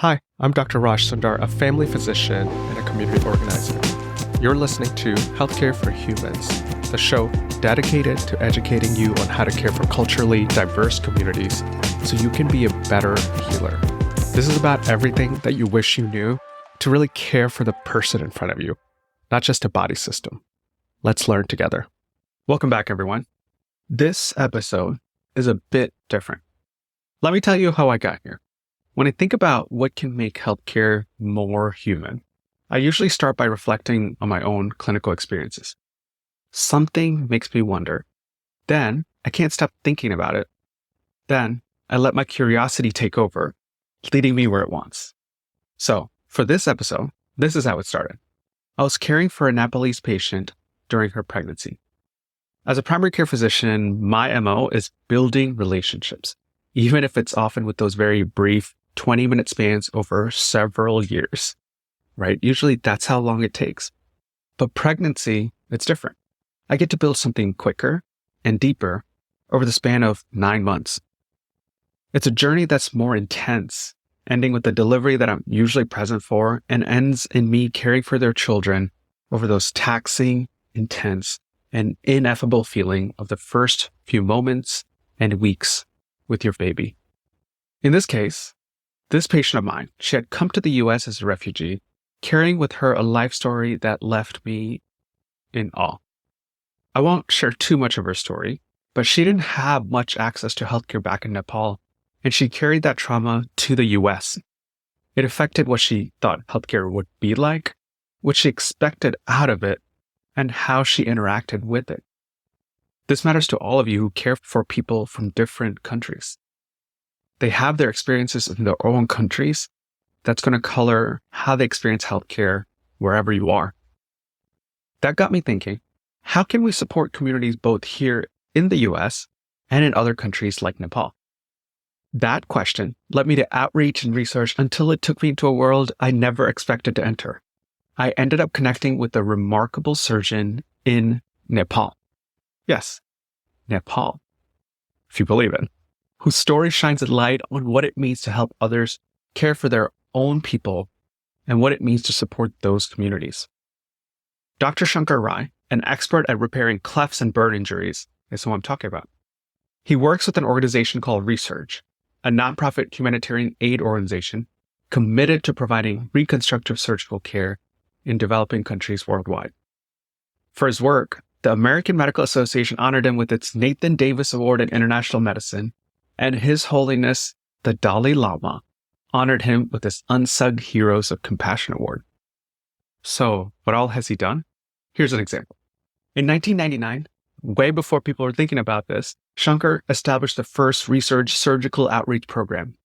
Hi, I'm Dr. Raj Sundar, a family physician and a community organizer. You're listening to Healthcare for Humans, the show dedicated to educating you on how to care for culturally diverse communities so you can be a better healer. This is about everything that you wish you knew to really care for the person in front of you, not just a body system. Let's learn together. Welcome back, everyone. This episode is a bit different. Let me tell you how I got here. When I think about what can make healthcare more human, I usually start by reflecting on my own clinical experiences. Something makes me wonder. Then I can't stop thinking about it. Then I let my curiosity take over, leading me where it wants. So for this episode, this is how it started. I was caring for a Nepalese patient during her pregnancy. As a primary care physician, my MO is building relationships, even if it's often with those very brief 20-minute spans over several years, right? Usually that's how long it takes. But pregnancy, it's different. I get to build something quicker and deeper over the span of 9 months. It's a journey that's more intense, ending with the delivery that I'm usually present for and ends in me caring for their children over those taxing, intense, and ineffable feeling of the first few moments and weeks with your baby. In this case, this patient of mine, she had come to the US as a refugee, carrying with her a life story that left me in awe. I won't share too much of her story, but she didn't have much access to healthcare back in Nepal, and she carried that trauma to the US. It affected what she thought healthcare would be like, what she expected out of it, and how she interacted with it. This matters to all of you who care for people from different countries. They have their experiences in their own countries that's going to color how they experience healthcare wherever you are. That got me thinking, how can we support communities both here in the US and in other countries like Nepal? That question led me to outreach and research until it took me into a world I never expected to enter. I ended up connecting with a remarkable surgeon in Nepal. Yes, Nepal, if you believe it, whose story shines a light on what it means to help others care for their own people and what it means to support those communities. Dr. Shankar Rai, an expert at repairing clefts and burn injuries, is who I'm talking about. He works with an organization called Resurge, a nonprofit humanitarian aid organization committed to providing reconstructive surgical care in developing countries worldwide. For his work, the American Medical Association honored him with its Nathan Davis Award in International Medicine, and His Holiness, the Dalai Lama, honored him with this Unsung Heroes of Compassion Award. So, what all has he done? Here's an example. In 1999, way before people were thinking about this, Shankar established the first Resurge surgical outreach program.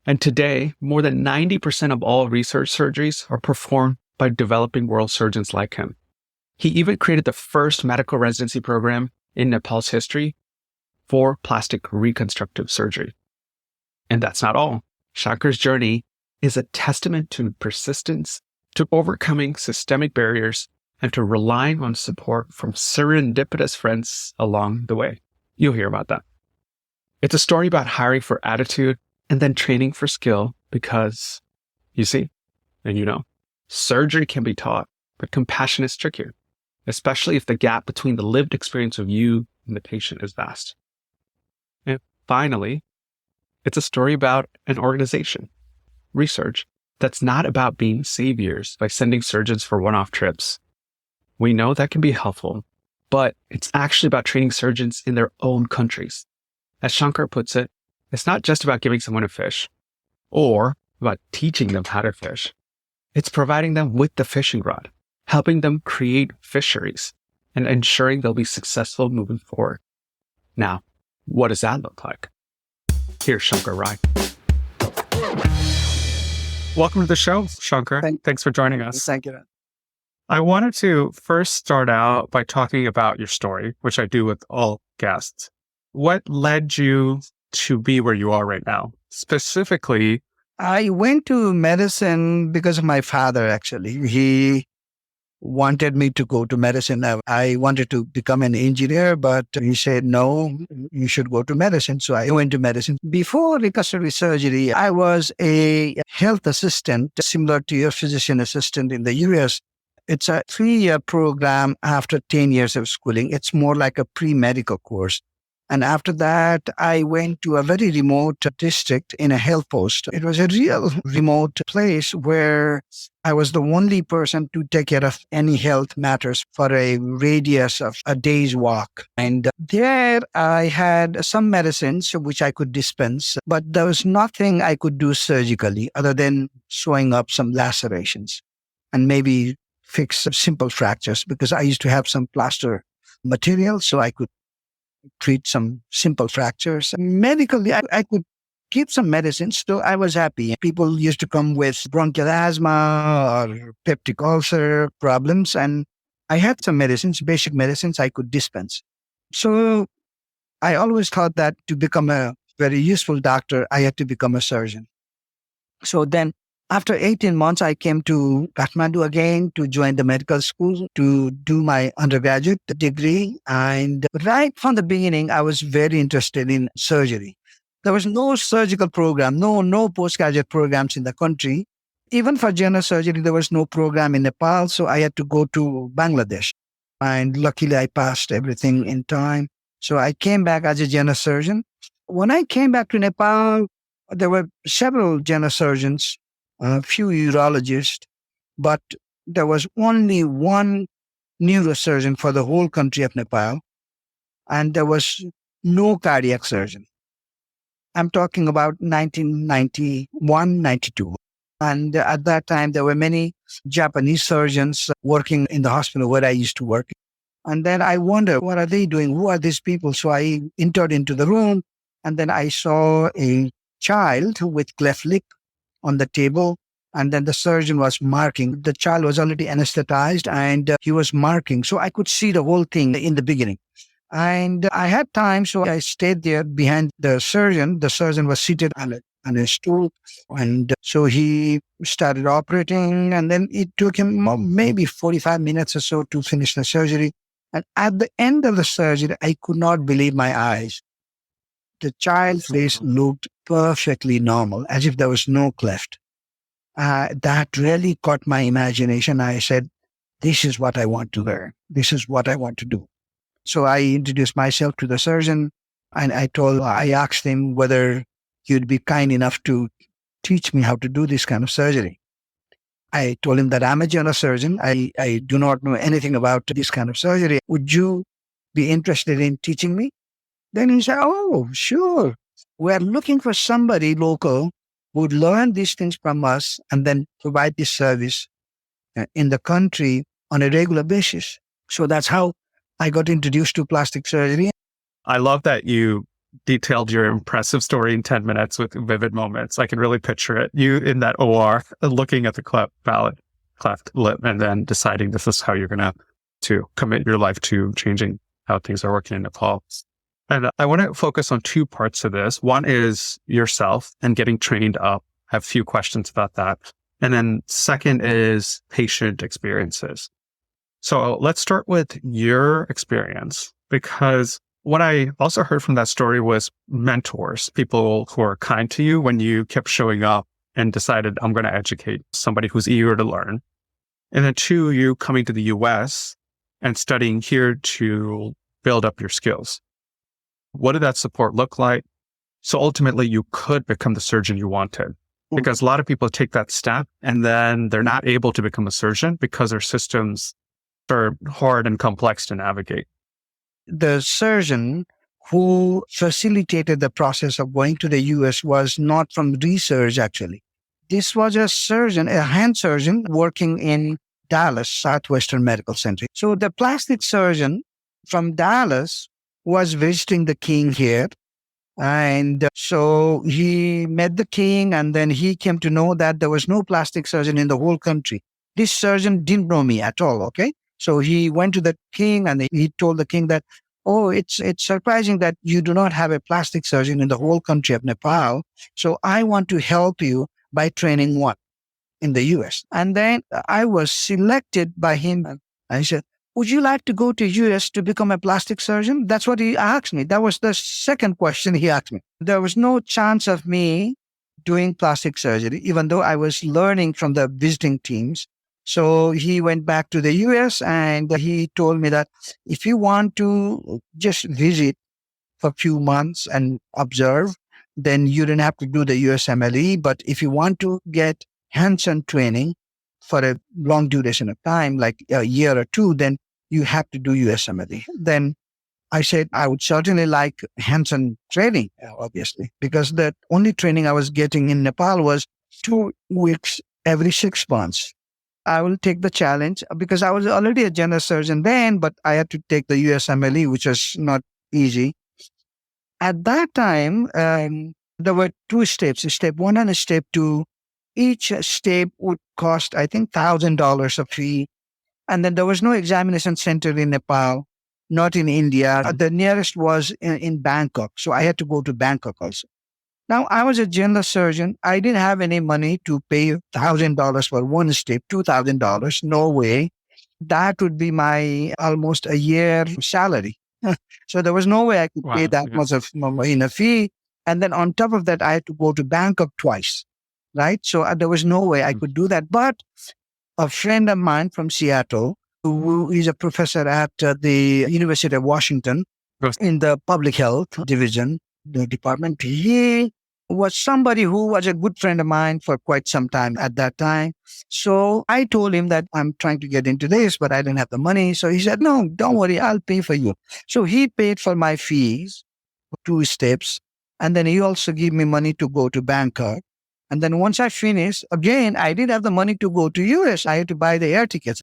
And today, more than 90% of all research surgeries are performed by developing world surgeons like him. He even created the first medical residency program in Nepal's history for plastic reconstructive surgery. And that's not all. Shankar's journey is a testament to persistence, to overcoming systemic barriers, and to relying on support from serendipitous friends along the way. You'll hear about that. It's a story about hiring for attitude and then training for skill because, you see, and you know, surgery can be taught, but compassion is trickier, especially if the gap between the lived experience of you and the patient is vast. And finally, it's a story about an organization, Resurge, that's not about being saviors by sending surgeons for one-off trips. We know that can be helpful, but it's actually about training surgeons in their own countries. As Shankar puts it, it's not just about giving someone a fish or about teaching them how to fish. It's providing them with the fishing rod, helping them create fisheries, and ensuring they'll be successful moving forward. Now, what does that look like? Here's Shankar Rai. Welcome to the show, Shankar. Thanks for joining us. Thank you. I wanted to first start out by talking about your story, which I do with all guests. What led you to be where you are right now? Specifically, I went to medicine because of my father, actually. He wanted me to go to medicine. I wanted to become an engineer, but he said, no, you should go to medicine. So I went to medicine. Before reconstructive surgery, I was a health assistant, similar to your physician assistant in the US. It's a 3-year program after 10 years of schooling. It's more like a pre-medical course. And after that, I went to a very remote district in a health post. It was a real remote place where I was the only person to take care of any health matters for a radius of a day's walk. And there I had some medicines which I could dispense, but there was nothing I could do surgically other than sewing up some lacerations and maybe fix some simple fractures, because I used to have some plaster material, so I could treat some simple fractures. Medically, I could keep some medicines, so I was happy. People used to come with bronchial asthma or peptic ulcer problems, and I had some medicines, basic medicines I could dispense. So I always thought that to become a very useful doctor, I had to become a surgeon. So then after 18 months, I came to Kathmandu again to join the medical school to do my undergraduate degree. And right from the beginning, I was very interested in surgery. There was no surgical program, no postgraduate programs in the country. Even for general surgery, there was no program in Nepal. So I had to go to Bangladesh. And luckily, I passed everything in time. So I came back as a general surgeon. When I came back to Nepal, there were several general surgeons, a few urologists, but there was only one neurosurgeon for the whole country of Nepal, and there was no cardiac surgeon. I'm talking about 1991, 92. And at that time, there were many Japanese surgeons working in the hospital where I used to work. And then I wondered, what are they doing? Who are these people? So I entered into the room, and then I saw a child with cleft lip on the table. And then the surgeon was marking. The child was already anesthetized and he was marking. So I could see the whole thing in the beginning. And I had time, so I stayed there behind the surgeon. The surgeon was seated on a stool. And so he started operating. And then it took him maybe 45 minutes or so to finish the surgery. And at the end of the surgery, I could not believe my eyes. The child's face looked perfectly normal, as if there was no cleft. That really caught my imagination. I said, this is what I want to learn. This is what I want to do. So I introduced myself to the surgeon, and I asked him whether he would be kind enough to teach me how to do this kind of surgery. I told him that I'm a general surgeon. I do not know anything about this kind of surgery. Would you be interested in teaching me? Then he said, oh, sure. We're looking for somebody local who would learn these things from us and then provide this service in the country on a regular basis. So that's how I got introduced to plastic surgery. I love that you detailed your impressive story in 10 minutes with vivid moments. I can really picture it. You in that OR looking at the cleft lip and then deciding this is how you're going to commit your life to changing how things are working in Nepal. And I want to focus on two parts of this. One is yourself and getting trained up. I have a few questions about that. And then second is patient experiences. So let's start with your experience, because what I also heard from that story was mentors, people who are kind to you when you kept showing up and decided, I'm going to educate somebody who's eager to learn. And then two, you coming to the US and studying here to build up your skills. What did that support look like? So ultimately, you could become the surgeon you wanted. Because a lot of people take that step and then they're not able to become a surgeon because their systems are hard and complex to navigate. The surgeon who facilitated the process of going to the US was not from Resurge, actually. This was a surgeon, a hand surgeon working in Dallas, Southwestern Medical Center. So the plastic surgeon from Dallas was visiting the king here. And so he met the king, and then he came to know that there was no plastic surgeon in the whole country. This surgeon didn't know me at all, okay? So he went to the king and he told the king that, oh, it's surprising that you do not have a plastic surgeon in the whole country of Nepal. So I want to help you by training one. in the US. And then I was selected by him. I said, would you like to go to US to become a plastic surgeon? That's what he asked me. That was the second question he asked me. There was no chance of me doing plastic surgery, even though I was learning from the visiting teams. So he went back to the US and he told me that if you want to just visit for a few months and observe, then you don't have to do the USMLE. But if you want to get hands-on training for a long duration of time, like a year or two, then you have to do USMLE. Then I said, I would certainly like hands-on training, obviously, because the only training I was getting in Nepal was 2 weeks every 6 months. I will take the challenge because I was already a general surgeon then, but I had to take the USMLE, which was not easy. At that time, there were 2 steps, step 1 and step 2. Each step would cost, I think, $1,000 a fee. And then there was no examination center in Nepal, not in India. The nearest was in Bangkok. So I had to go to Bangkok also. Now, I was a general surgeon. I didn't have any money to pay $1,000 for 1 step, $2,000. No way. That would be my almost a year salary. So there was no way I could pay that much of in a fee. And then on top of that, I had to go to Bangkok twice, right? So there was no way I could do that. But a friend of mine from Seattle, who is a professor at the University of Washington in the public health division, the department, he was somebody who was a good friend of mine for quite some time at that time. So I told him that I'm trying to get into this, but I didn't have the money. So he said, no, don't worry, I'll pay for you. So he paid for my fees, 2 steps. And then he also gave me money to go to Bangkok. And then once I finished, again, I didn't have the money to go to US. I had to buy the air tickets.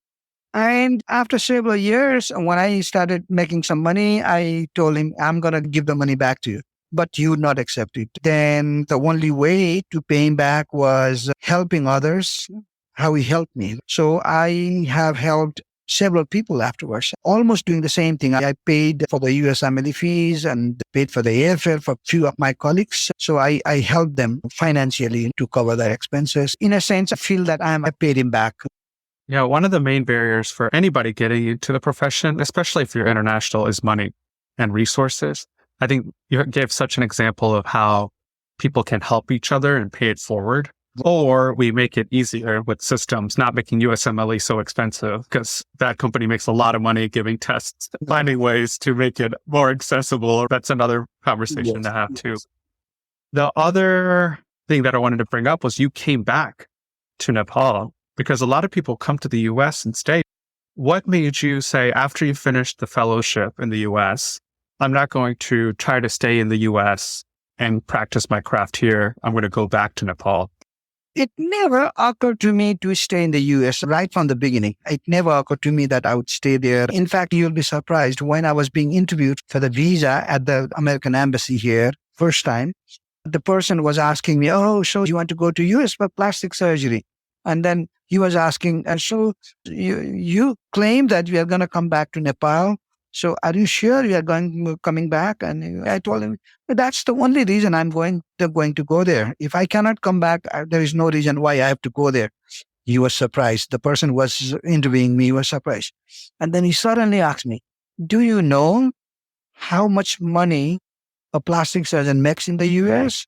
And after several years, when I started making some money, I told him, I'm going to give the money back to you. But he would not accept it. Then the only way to pay him back was helping others, how he helped me. So I have helped several people afterwards, almost doing the same thing. I paid for the USMLE fees and paid for the airfare for a few of my colleagues. So I helped them financially to cover their expenses. In a sense, I feel that I paid him back. Yeah, one of the main barriers for anybody getting into the profession, especially if you're international, is money and resources. I think you gave such an example of how people can help each other and pay it forward. Or we make it easier with systems, not making USMLE so expensive, because that company makes a lot of money giving tests, finding ways to make it more accessible. That's another conversation to have too. The other thing that I wanted to bring up was you came back to Nepal, because a lot of people come to the US and stay. What made you say, after you finished the fellowship in the US, I'm not going to try to stay in the US and practice my craft here. I'm going to go back to Nepal. It never occurred to me to stay in the US right from the beginning. It never occurred to me that I would stay there. In fact, you'll be surprised when I was being interviewed for the visa at the American embassy here, first time, the person was asking me, oh, so you want to go to US for plastic surgery? And then he was asking, so you claim that you are going to come back to Nepal. So are you sure you are coming back? And I told him, that's the only reason I'm going to go there. If I cannot come back, there is no reason why I have to go there. He was surprised. The person who was interviewing me was surprised. And then he suddenly asked me, do you know how much money a plastic surgeon makes in the US?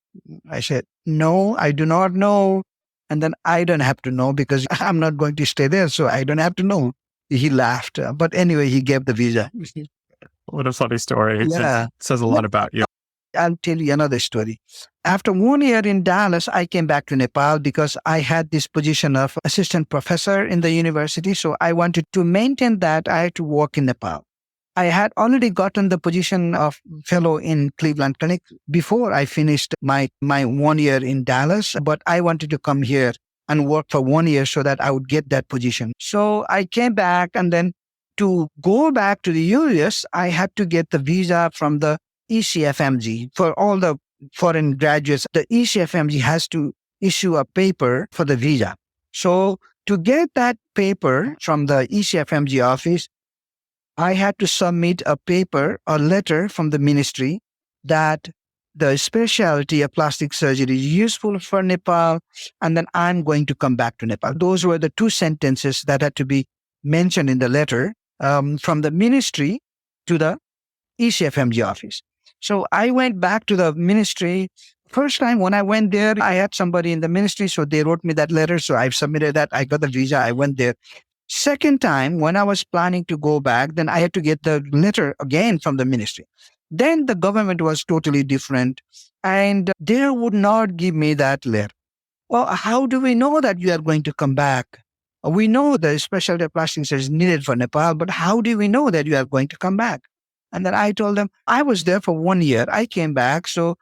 I said, no, I do not know. And then I don't have to know because I'm not going to stay there. So I don't have to know. He laughed. But anyway, he gave the visa. What a funny story. Yeah. It says a lot about you. I'll tell you another story. After 1 year in Dallas, I came back to Nepal because I had this position of assistant professor in the university. So I wanted to maintain that. I had to work in Nepal. I had already gotten the position of fellow in Cleveland Clinic before I finished my 1 year in Dallas, but I wanted to come here and work for 1 year so that I would get that position. So I came back, and then to go back to the US, I had to get the visa from the ECFMG. For all the foreign graduates, the ECFMG has to issue a paper for the visa. So to get that paper from the ECFMG office, I had to submit a paper, a letter from the ministry that the specialty of plastic surgery is useful for Nepal, and then I'm going to come back to Nepal. Those were the two sentences that had to be mentioned in the letter from the ministry to the ECFMG office. So I went back to the ministry. First time when I went there, I had somebody in the ministry, so they wrote me that letter. So I've submitted that. I got the visa. I went there. Second time, when I was planning to go back, then I had to get the letter again from the ministry. Then the government was totally different, and they would not give me that letter. Well, how do we know that you are going to come back? We know the specialty plastic surgery is needed for Nepal, but how do we know that you are going to come back? And then I told them, I was there for 1 year. I came back. So,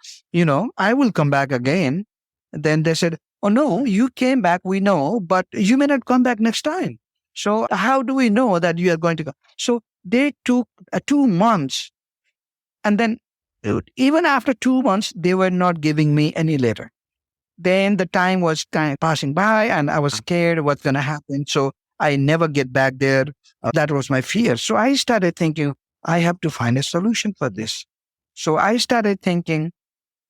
I will come back again. Then they said, oh, no, you came back. We know, but you may not come back next time. So how do we know that you are going to go? So they took 2 months. And then even after 2 months, they were not giving me any letter. Then the time was kind of passing by and I was scared what's going to happen. So I never get back there. That was my fear. So I started thinking, I have to find a solution for this. So I started thinking,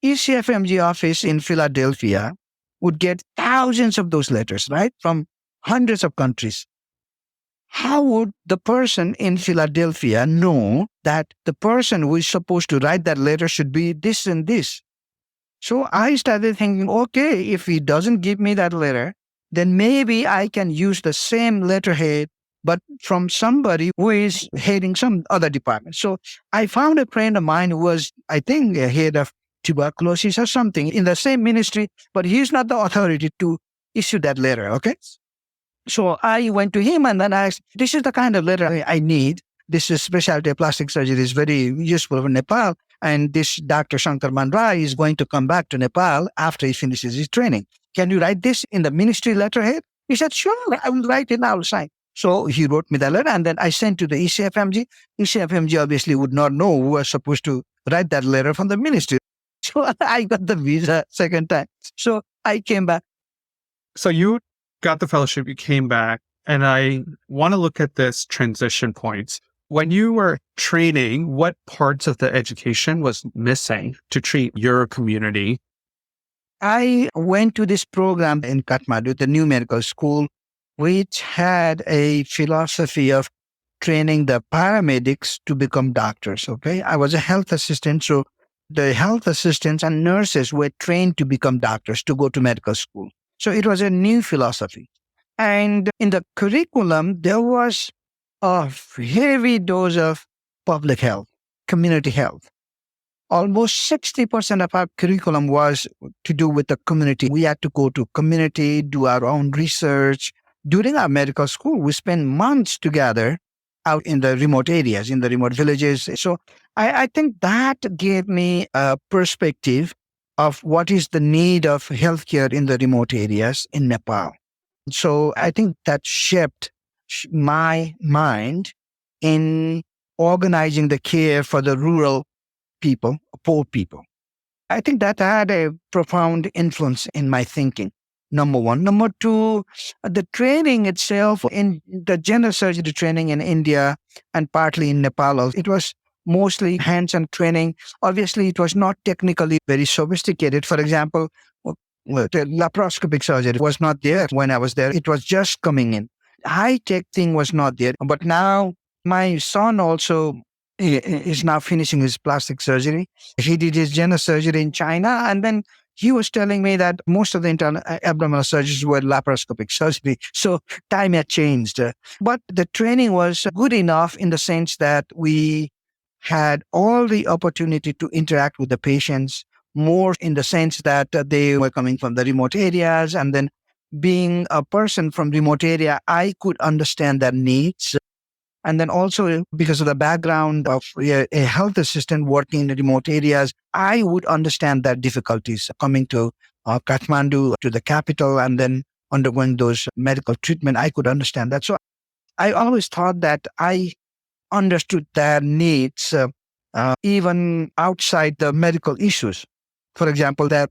ECFMG office in Philadelphia would get thousands of those letters, right? From hundreds of countries. How would the person in Philadelphia know that the person who is supposed to write that letter should be this and this? So I started thinking, okay, if he doesn't give me that letter, then maybe I can use the same letterhead, but from somebody who is heading some other department. So I found a friend of mine who was, I think, a head of tuberculosis or something in the same ministry, but he's not the authority to issue that letter, okay? So I went to him and then I asked, this is the kind of letter I need. This is specialty plastic surgery is very useful for Nepal. And this Dr. Shankar Rai is going to come back to Nepal after he finishes his training. Can you write this in the ministry letterhead? He said, sure, I will write it. I will sign. So he wrote me the letter and then I sent to the ECFMG. ECFMG obviously would not know who was supposed to write that letter from the ministry. So I got the visa second time. So I came back. So you got the fellowship, you came back, and I want to look at this transition point. When you were training, what parts of the education was missing to treat your community? I went to this program in Kathmandu, the new medical school, which had a philosophy of training the paramedics to become doctors. Okay. I was a health assistant. So the health assistants and nurses were trained to become doctors, to go to medical school. So it was a new philosophy. And in the curriculum, there was a heavy dose of public health, community health. Almost 60% of our curriculum was to do with the community. We had to go to community, do our own research. During our medical school, we spent months together out in the remote areas, in the remote villages. So I think that gave me a perspective of what is the need of healthcare in the remote areas in Nepal. So I think that shaped my mind in organizing the care for the rural people, poor people. I think that had a profound influence in my thinking. Number one. Number two, the training itself in the general surgery training in India and partly in Nepal, it was mostly hands-on training. Obviously, it was not technically very sophisticated. For example, the laparoscopic surgery was not there when I was there. It was just coming in. High-tech thing was not there. But now my son also is now finishing his plastic surgery. He did his general surgery in China, and then he was telling me that most of the internal abdominal surgeries were laparoscopic surgery. So time had changed. But the training was good enough in the sense that we had all the opportunity to interact with the patients, more in the sense that they were coming from the remote areas. And then being a person from remote area, I could understand their needs. And then also because of the background of a health assistant working in the remote areas, I would understand their difficulties coming to Kathmandu, to the capital, and then undergoing those medical treatment. I could understand that. So I always thought that I understood their needs even outside the medical issues. For example, their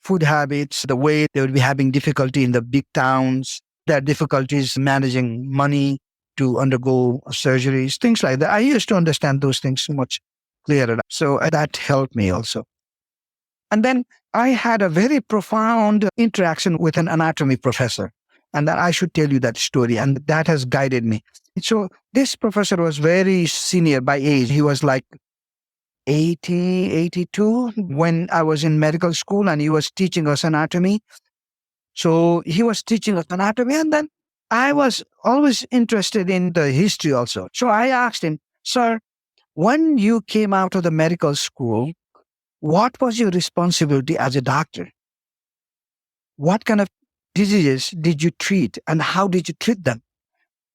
food habits, the way they would be having difficulty in the big towns, their difficulties managing money to undergo surgeries, things like that. I used to understand those things much clear it up. So that helped me also. And then I had a very profound interaction with an anatomy professor. And that I should tell you that story. And that has guided me. So this professor was very senior by age. He was like 80, 82 when I was in medical school, and he was teaching us anatomy. So he was teaching us anatomy, and then I was always interested in the history also. So I asked him, "Sir, when you came out of the medical school, what was your responsibility as a doctor? What kind of diseases did you treat, and how did you treat them?"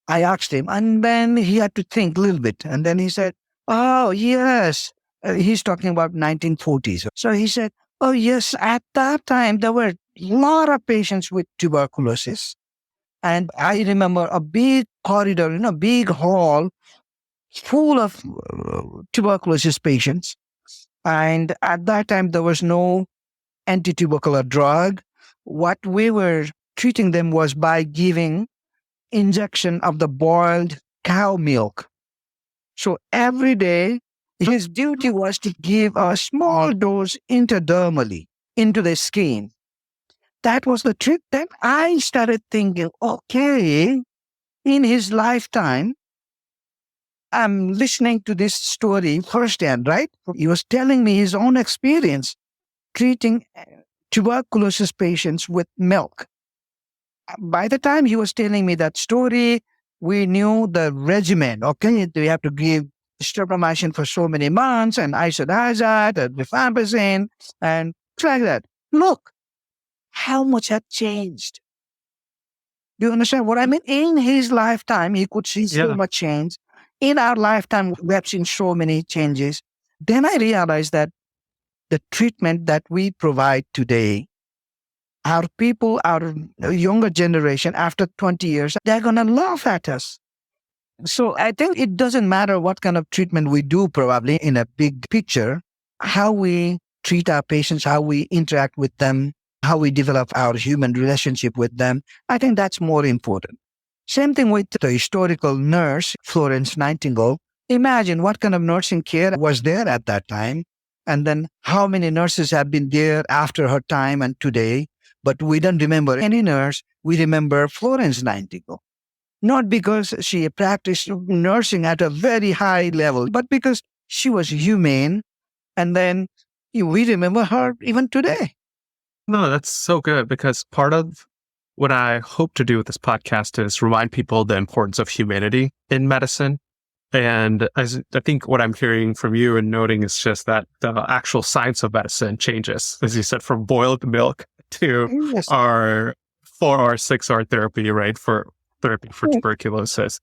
I asked him, and then he had to think a little bit. And then he said, "Oh, yes." He's talking about 1940s. So he said, "Oh, yes, at that time, there were a lot of patients with tuberculosis. And I remember a big corridor, big hall full of tuberculosis patients. And at that time, there was no anti-tubercular drug. What we were treating them was by giving injection of the boiled cow milk. So every day, his duty was to give a small dose intradermally into the skin. That was the trick. Then I started thinking, okay, in his lifetime, I'm listening to this story firsthand, right? He was telling me his own experience treating tuberculosis patients with milk. By the time he was telling me that story, we knew the regimen. Okay, we have to give streptomycin for so many months, and isoniazid, and rifampicin, and things like that. Look, how much had changed. Do you understand what I mean? In his lifetime, he could see so much change. In our lifetime, we have seen so many changes. Then I realized that the treatment that we provide today, our people, our younger generation, after 20 years, they're going to laugh at us. So I think it doesn't matter what kind of treatment we do, probably in a big picture, how we treat our patients, how we interact with them, how we develop our human relationship with them. I think that's more important. Same thing with the historical nurse, Florence Nightingale. Imagine what kind of nursing care was there at that time, and then how many nurses have been there after her time and today. But we don't remember any nurse. We remember Florence Nightingale. Not because she practiced nursing at a very high level, but because she was humane. And then we remember her even today. No, that's so good, because part of what I hope to do with this podcast is remind people the importance of humanity in medicine. And I think what I'm hearing from you and noting is just that the actual science of medicine changes, as you said, from boiled milk to our 4 or 6 hour therapy, right? For therapy for tuberculosis.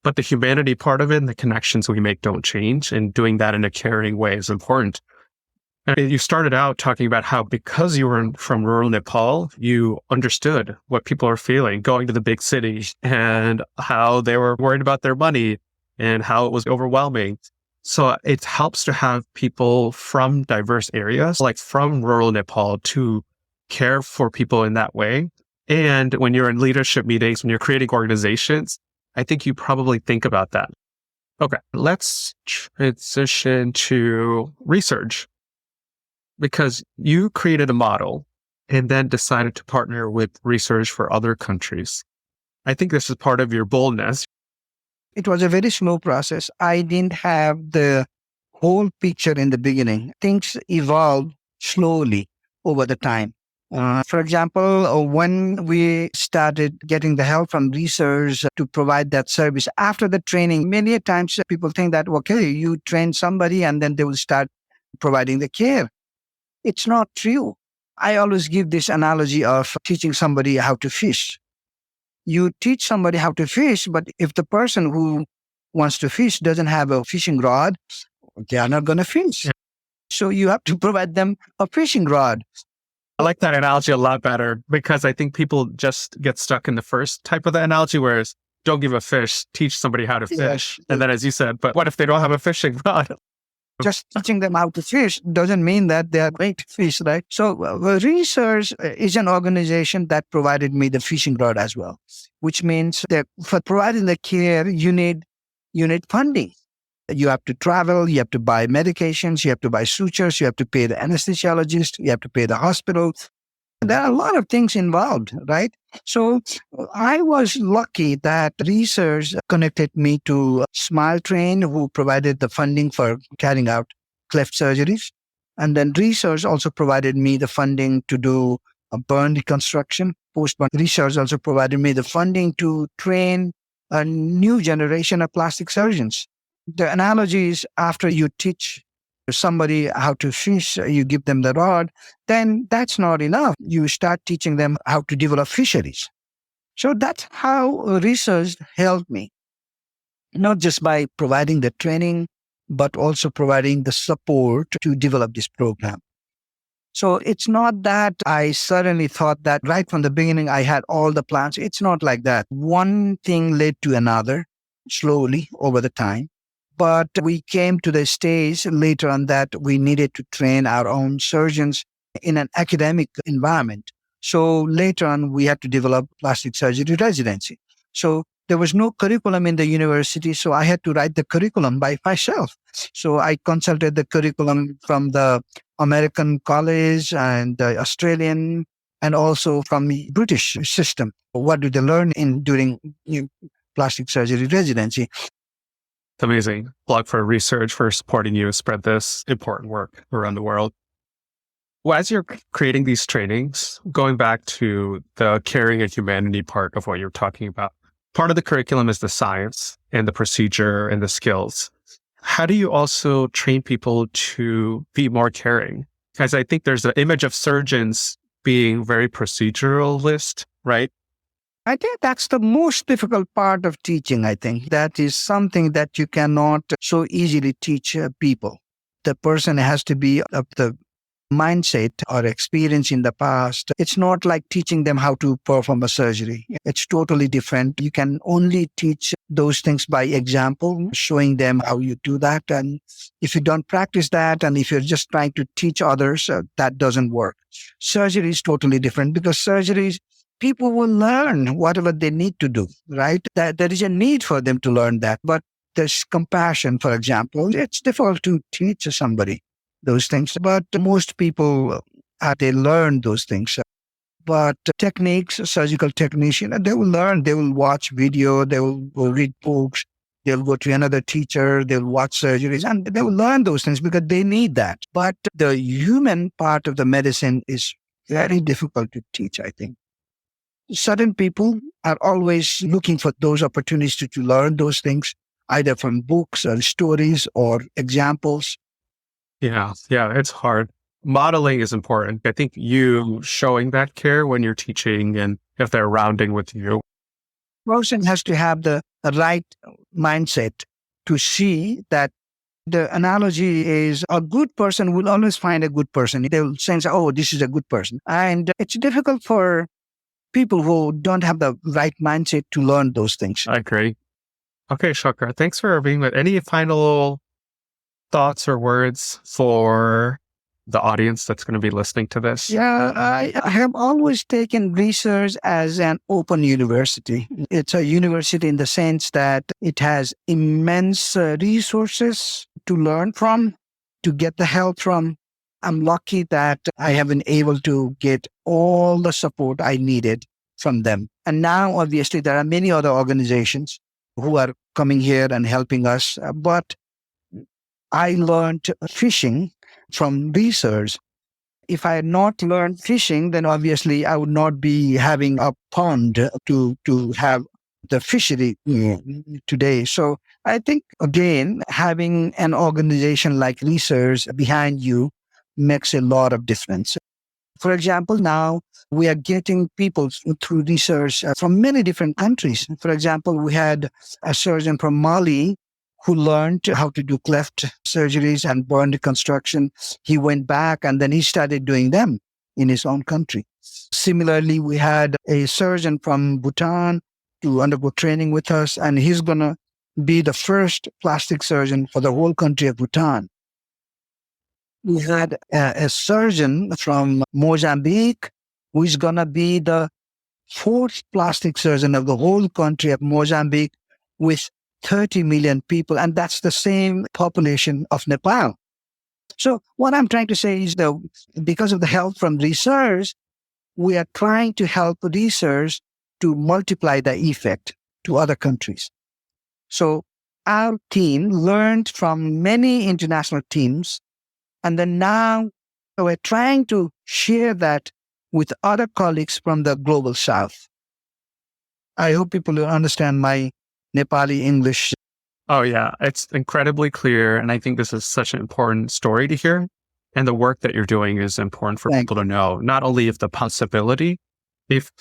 But the humanity part of it and the connections we make don't change. And doing that in a caring way is important. And you started out talking about how, because you were from rural Nepal, you understood what people are feeling going to the big cities and how they were worried about their money and how it was overwhelming. So it helps to have people from diverse areas, like from rural Nepal, to care for people in that way. And when you're in leadership meetings, when you're creating organizations, I think you probably think about that. Okay, let's transition to Resurge. Because you created a model and then decided to partner with Resurge for other countries. I think this is part of your boldness. It was a very slow process. I didn't have the whole picture in the beginning. Things evolved slowly over the time. For example, when we started getting the help from Resurge to provide that service, after the training, many times people think that, okay, you train somebody and then they will start providing the care. It's not true. I always give this analogy of teaching somebody how to fish. You teach somebody how to fish, but if the person who wants to fish doesn't have a fishing rod, they are not going to fish. So you have to provide them a fishing rod. I like that analogy a lot better, because I think people just get stuck in the first type of the analogy, whereas don't give a fish, teach somebody how to fish. And then, as you said, but what if they don't have a fishing rod? Just teaching them how to fish doesn't mean that they are going to fish, right? So Resurge is an organization that provided me the fishing rod as well, which means that for providing the care, you need funding. You have to travel, you have to buy medications, you have to buy sutures, you have to pay the anesthesiologist, you have to pay the hospital. There are a lot of things involved, right? So I was lucky that Resurge connected me to Smile Train, who provided the funding for carrying out cleft surgeries. And then Resurge also provided me the funding to do a burn reconstruction. Post-burn Resurge also provided me the funding to train a new generation of plastic surgeons. The analogy is after you teach somebody how to fish, you give them the rod, then that's not enough. You start teaching them how to develop fisheries. So that's how research helped me, not just by providing the training, but also providing the support to develop this program. So it's not that I suddenly thought that right from the beginning I had all the plans. It's not like that. One thing led to another slowly over the time. But we came to the stage later on that we needed to train our own surgeons in an academic environment. So later on, we had to develop plastic surgery residency. So there was no curriculum in the university, so I had to write the curriculum by myself. So I consulted the curriculum from the American college and the Australian, and also from the British system. What do they learn during plastic surgery residency? It's amazing. Plug for Resurge for supporting you spread this important work around the world. Well, as you're creating these trainings, going back to the caring and humanity part of what you're talking about, part of the curriculum is the science and the procedure and the skills. How do you also train people to be more caring? Because I think there's an image of surgeons being very proceduralist, right? I think that's the most difficult part of teaching, I think. That is something that you cannot so easily teach people. The person has to be of the mindset or experience in the past. It's not like teaching them how to perform a surgery. It's totally different. You can only teach those things by example, showing them how you do that. And if you don't practice that, and if you're just trying to teach others, that doesn't work. Surgery is totally different because surgeries, people will learn whatever they need to do, right? That there is a need for them to learn that. But there's compassion, for example. It's difficult to teach somebody those things. But most people, they learn those things. But techniques, surgical techniques, they will learn. They will watch video. They will read books. They'll go to another teacher. They'll watch surgeries. And they will learn those things because they need that. But the human part of the medicine is very difficult to teach, I think. Certain people are always looking for those opportunities to learn those things, either from books or stories or examples. Yeah, it's hard. Modeling is important. I think you showing that care when you're teaching and if they're rounding with you. Person has to have the right mindset to see that the analogy is a good person will always find a good person. They will sense, oh, this is a good person. And it's difficult for people who don't have the right mindset to learn those things. I agree. Okay, Shankar, thanks for being with. Any final thoughts or words for the audience that's going to be listening to this? Yeah, I have always taken research as an open university. It's a university in the sense that it has immense resources to learn from, to get the help from. I'm lucky that I have been able to get all the support I needed from them. And now, obviously, there are many other organizations who are coming here and helping us. But I learned fishing from research. If I had not learned fishing, then obviously I would not be having a pond to have the fishery today. So I think, again, having an organization like Resurge behind you makes a lot of difference. For example, now we are getting people through research from many different countries. For example, we had a surgeon from Mali who learned how to do cleft surgeries and burn reconstruction. He went back and then he started doing them in his own country. Similarly, we had a surgeon from Bhutan to undergo training with us, and he's going to be the first plastic surgeon for the whole country of Bhutan. We had a surgeon from Mozambique who is going to be the fourth plastic surgeon of the whole country of Mozambique with 30 million people, and that's the same population of Nepal. So what I'm trying to say is that because of the help from Resurge, we are trying to help Resurge to multiply the effect to other countries. So our team learned from many international teams, and then now we're trying to share that with other colleagues from the global south. I hope people will understand my Nepali English. Oh, yeah. It's incredibly clear. And I think this is such an important story to hear. And the work that you're doing is important for people to know, not only if the possibility, if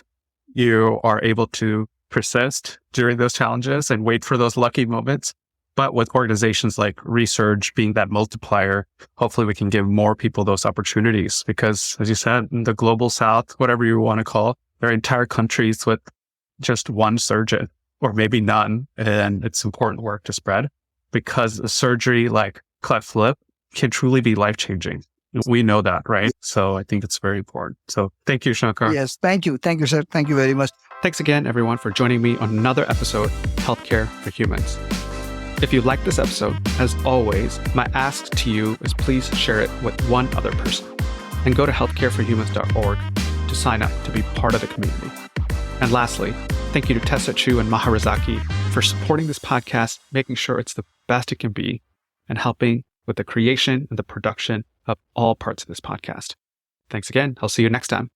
you are able to persist during those challenges and wait for those lucky moments, but with organizations like Resurge being that multiplier, hopefully we can give more people those opportunities. Because as you said, in the global south, whatever you want to call, there are entire countries with just one surgeon or maybe none. And it's important work to spread because a surgery like cleft lip can truly be life-changing. We know that, right? So I think it's very important. So thank you, Shankar. Yes, thank you. Thank you, sir. Thank you very much. Thanks again, everyone, for joining me on another episode of Healthcare for Humans. If you like this episode, as always, my ask to you is please share it with one other person and go to healthcareforhumans.org to sign up to be part of the community. And lastly, thank you to Tessa Chu and Maharazaki for supporting this podcast, making sure it's the best it can be, and helping with the creation and the production of all parts of this podcast. Thanks again. I'll see you next time.